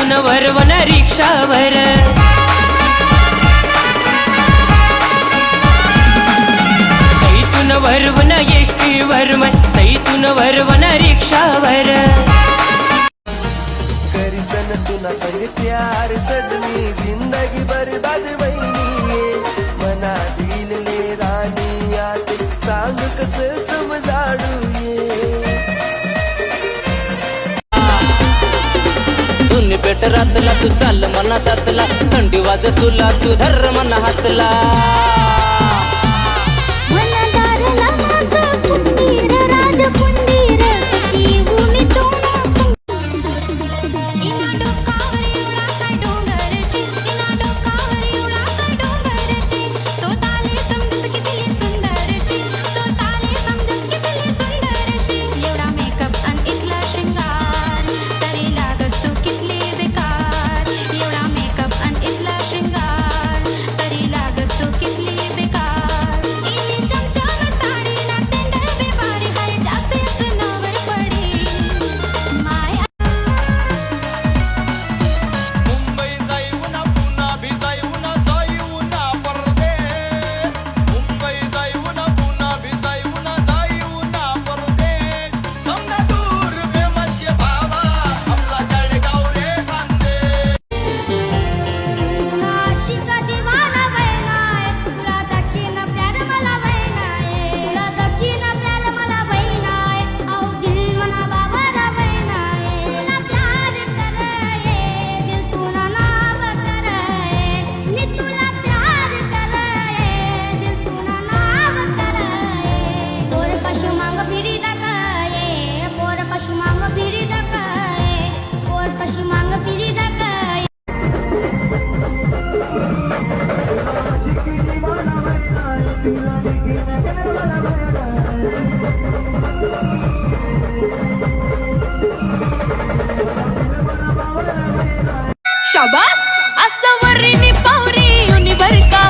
सईतून वरवन रिक्षावर, सईतून वरवन एसटीवर मन, सईतून वरवन रिक्षावर. करिसन तुला संग प्यार सजनी जिंदगी बर्बाद वहिनी मना दिलले राणी यात सांग कस समजाडू दोन्ही पेट रातला तू चाल मना सातला, थंडी वाज तुला तू धर मना हातला. शाबास असं वरीनी पावरी युनी भरका,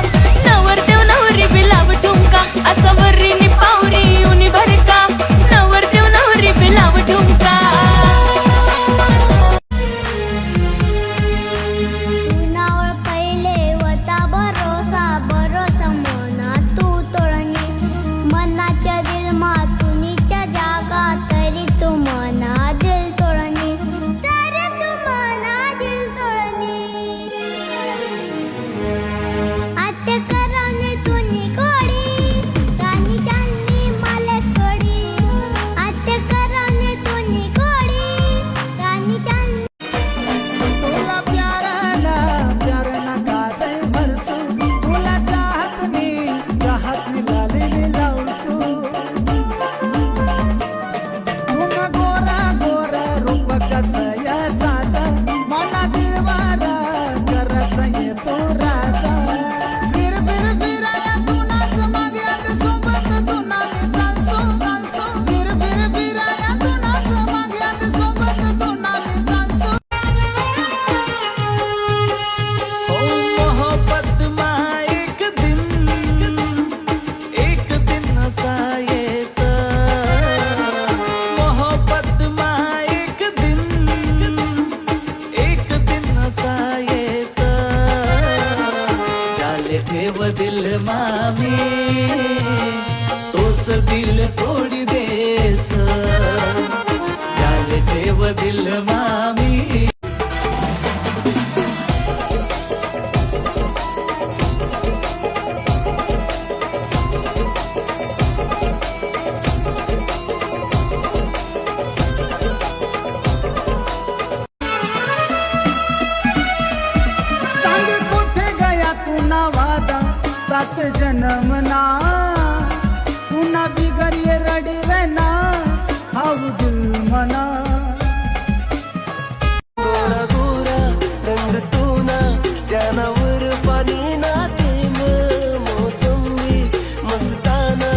नवरदेव नवरी बिलाव ठुमका. असं वरीनी पावरी युनी भरका, नवरदेव नवरी बिलाव ठुमका. उन्हावर पहिले वता भरोसा भरोसा मना तू तोळणी मनाच्या दिल मातुनीच्या जागा तरी तू मना दिल तोळणी तरी तू मना दिल तोळणी. आते करवणे तुनी कोडी राणी चांदणी माले कोडी. आते करवणे तुनी कोडी राणी चांदणी. तुला प्याराला प्यार नका से भरसू तुला चाहतनी लाली लावसू. तुम गोरा गोरा रूप कसया साजा मना दिलवारा करस ये तो राजा. फिर फिराया तू नाच माग्यात सोबत तू नामी चालसो चालसो. फिर फिराया तू नाच माग्यात सोबत तू नामी चालसो. हो मोहब्बत मा एक दिन असा यायचं. मोहब्बत मा एक दिन असा यायचं. चाले ठेव दिल मामी तोच दिल तोडी देस. चाले ठेव दिल मामी. सांग कुठे गया तू ना वादा सात जन्मना पुन्हा बिगर ये रडी रहना हाउ दिल मना. गोरा गोरा रंग तू ना त्यानावर पाणी ना थेंब मोसंबी मस्ताना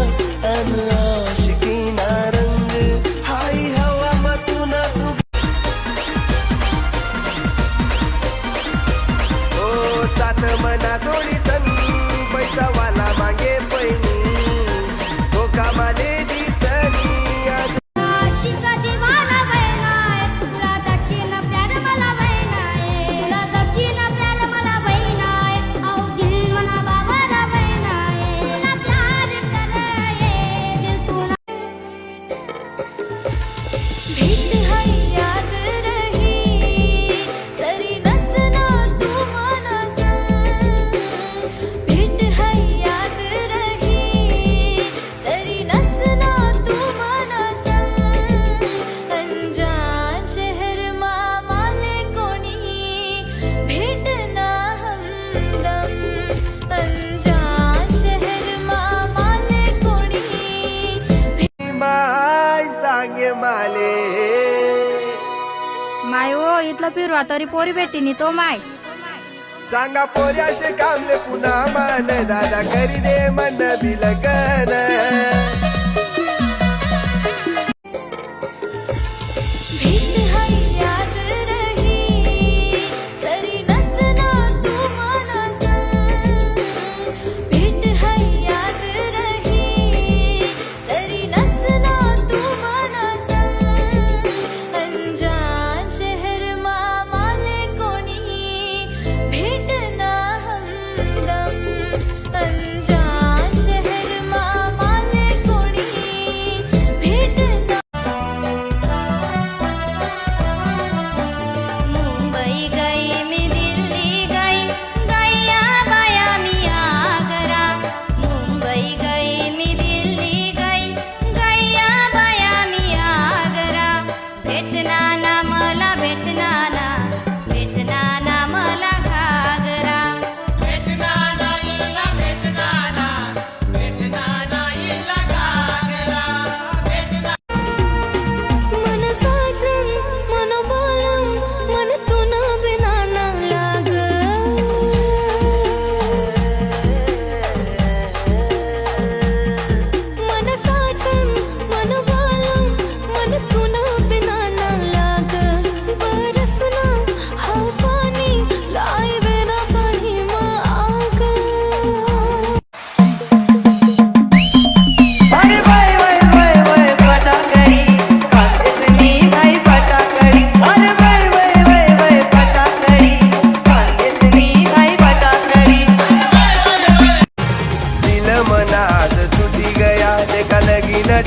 अन आशिकी ना रंग हाई हवा मतुना ओ सात मना सोडी सन पैसा वाला मागे पैनी तो कामाले दिसनी आज. आशिका दिवाना माय ओ इथलं फिरवा तरी पोरी भेटीनी तो माय सांगा पोऱ्याशे कामले पुन्हा मान दादा करी दे मन बिलगन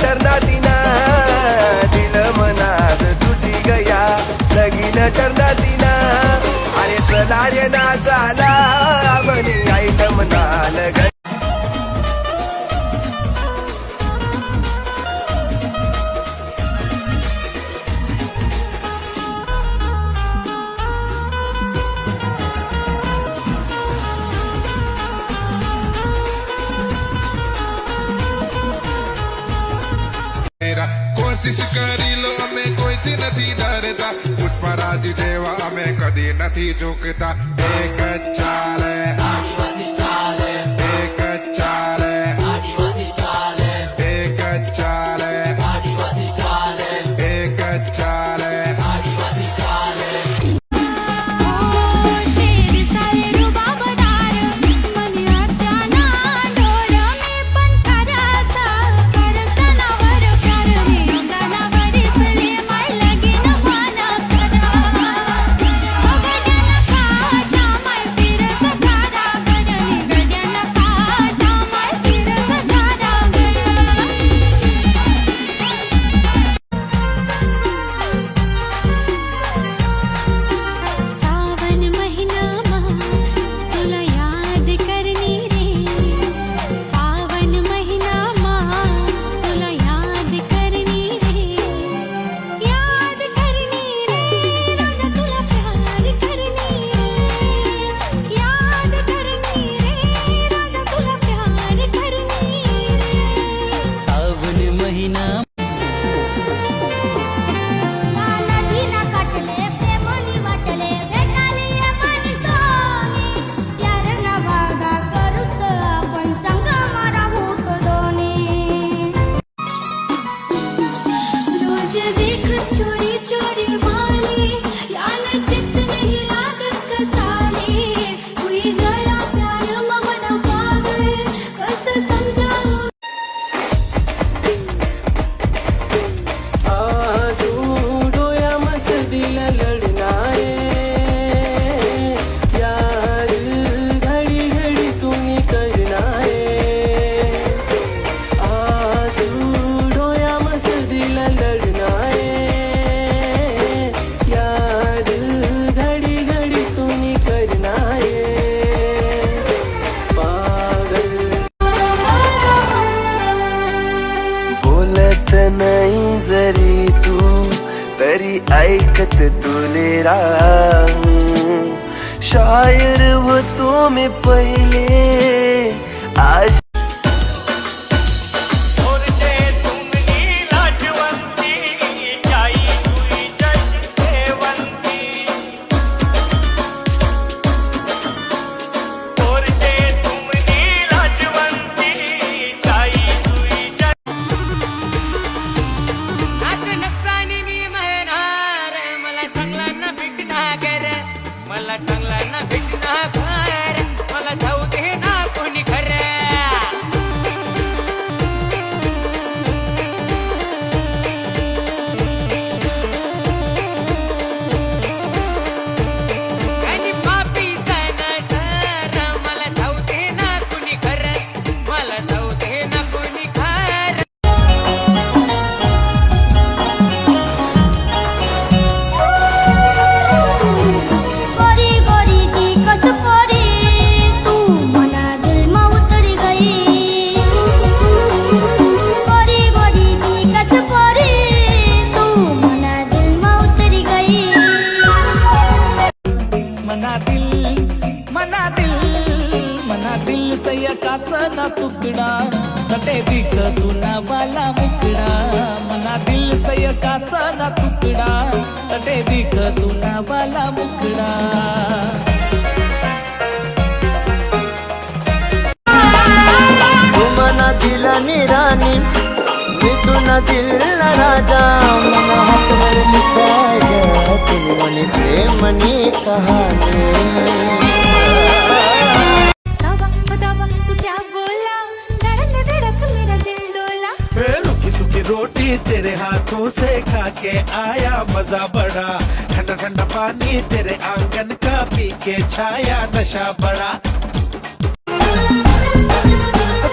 टरना दिना दिल मनात तुटी गया लगीन टरना दिना अरे चला रे ना चाला म्हणी आयटम नाल ग कोशिश करी लो અમે કોઈથી નથી ડરતા પુષ્પરાજ જેવા અમે કદી નથી ઝૂકતા એક જ ચાલે આદિવાસી ચાલે એક જ ચાલે આદિવાસી ચાલે એક જ ચાલે આદિવાસી ચાલે એક જ ચાલે આદિવાસી ચાલે नाही जरी तू तरी ऐकत तुले राहूं शायर होतो मी पहिले आज तुमनी लाजवंती जाई तुई जशी ठेवंती तुकडा तटे दिख तुना वाला मुकडा मना दिल सय काचा ना तुकडा तटे दिख तुना वाला मुकडा मना दिला निरानी मी तुना दिल राजा मना हातवर लिखाया तुम मनी प्रेमनी कहानी तू क्या बोला धड़क धड़क मेरा दिल डोला रूखी सूखी रोटी तेरे हाथों से खा के आया मजा बड़ा ठंडा ठंडा पानी तेरे आंगन का पी के छाया नशा बड़ा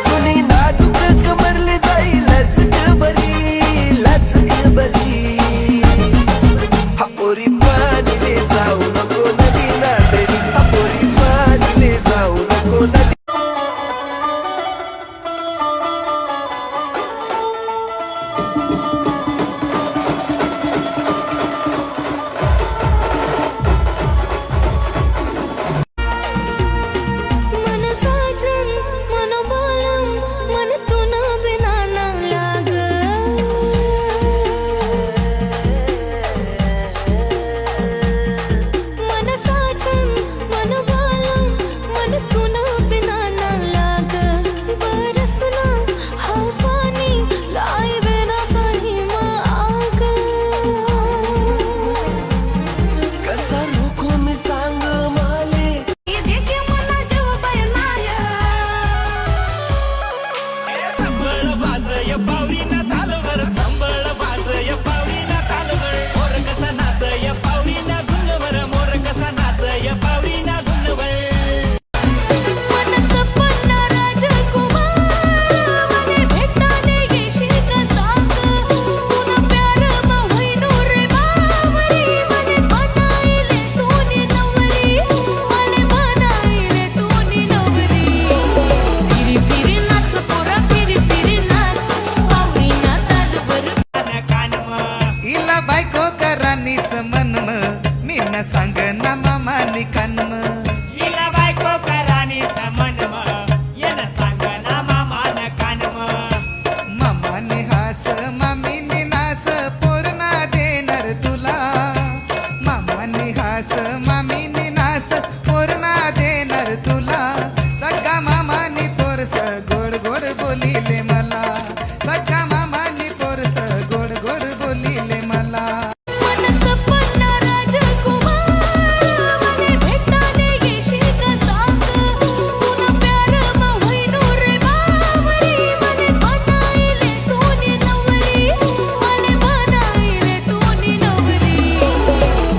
कुणी नाजूक कमरली जाई लचक बरी हा पोरी पाणीले जाऊ नको नदी नादडी हा पोरी पाणीले जाऊ नको नदी मन साजन मन बोलम मन तुना बिना ना लाग मन साजन मन बोलम मन तुना बिना ना लाग बरसना हा पानी लाई बिना पानी मा आग कसा रुखो मी सांग माले देखी मला जीव बयनाया संबळ बाजय पावरीना तालवर संबळ बाजय पावरीना तालवर मोर कसा नाचय पावरीना धुनवर मोर कसा नाचय पावरीना धुनवर मन सपना राजकुमार मने भेटाने येशील का सांग तुना प्यार मा होईनो रे बावरी मने बनाईले तूनी नवरी मने बनाईले तूनी नवरी फिरी फिरी नाच पोरा फिरी फिरी नाच पावरीना तालवर इला बायको करानी समनम मी न सांग ना मामा निकानम इला बायको करानी समनम ये न सांग ना मामा निकानम मामा निहास मामी निनास पूर्ण देणार तुला मामा निहास मामी निनास पूर्ण देणार तुला सगळा मामानी पोरस गोड गोड बोलिले मला सगळा मामानी पोरस गोड गोड बोलिले मला मन सपना राजकुमार मने भेटाने येशील का सांग तुना प्यार मा होईनो रे बावरी मने बनाईले तूनी नवरी मने बनाईले तूनी नवरी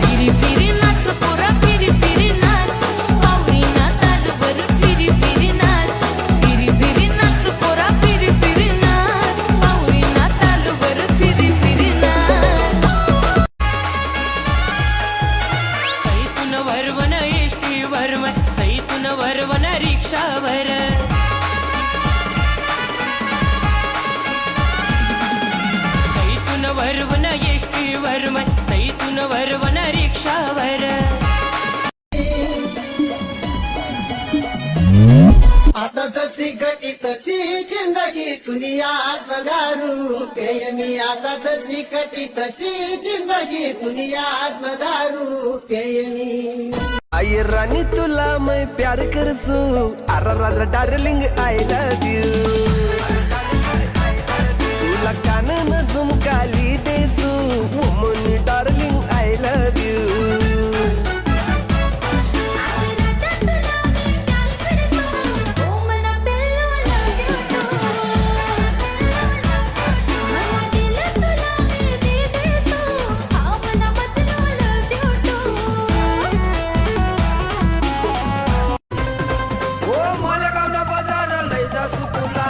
फिरी फिरी नाच पोरा फिरी फिरी नाच पावरीना तालवर फिरी फिरी नाच फिरी फिरी नाच पोरा फिरी फिरी नाच पावरीना तालवर फिरी फिरी नाच सैतून वरवन एष्टी वरवन सैतून वरवन रिक्षावर सैतून वरवन एष्टी वरवन सैतून वरवन रिक्षावर आता जशी घटी तशी जिंदगी दुनिया आत्मदारू पेयमी आता जशी घटी तशी जिंदगी दुनिया आत्मदारू पेयमी आई रानी तुला मैं प्यार करसू अर डार्लिंग आय लव यू तुला कानन झुमकाली देसू woman darling I love you ओ मालेगावना बाजार लय जासू तुला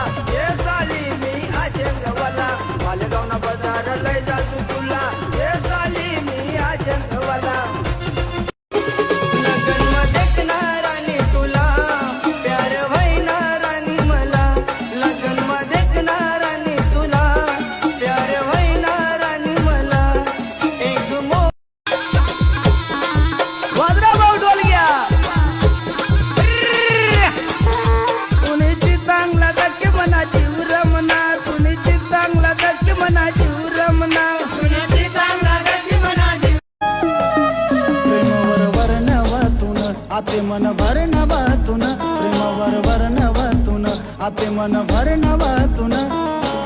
आते मन भर नवतून प्रेमावर भर नवतून आते मन भर नवतून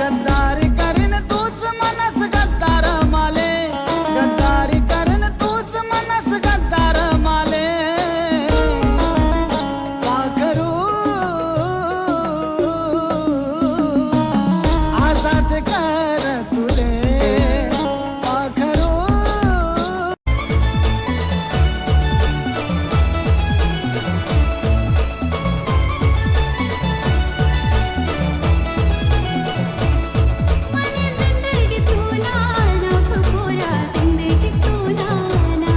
गद्दारी करीन तूच मनस गद्दार माले गद्दारी करीन तूच मनस गद्दार माले पाखरू आजाद कर तुले पाखरू मने जिंदगी तू ना ना सपोरा जिंदगी तू ना ना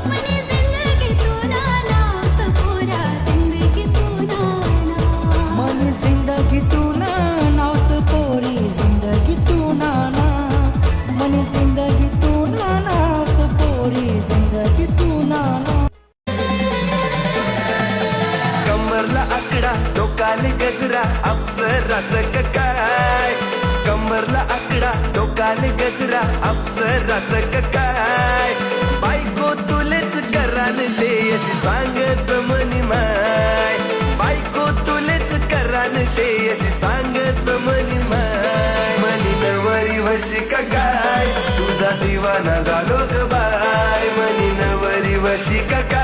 मने जिंदगी तू ना ना सपोरा जिंदगी तू ना ना मनी जिंदगी तू ना नावस पोरी जिंदगी तू ना ना मनी जिंदगी तू ना नावस पोरी जिंदगी तू ना ना कमरला आकडा डोकाले गजरा अप्सरास काय कमरला आकडा डोकाले गजरा अप्सरास काय बायको तुलेच करान शेयशी सांगत मनी माय बायको तुलेच करान शेयशी सांगत मनी माय मनी नवरी वशी काय तुझा दिवाना झालो ग बाय मनी नवरी वशी काय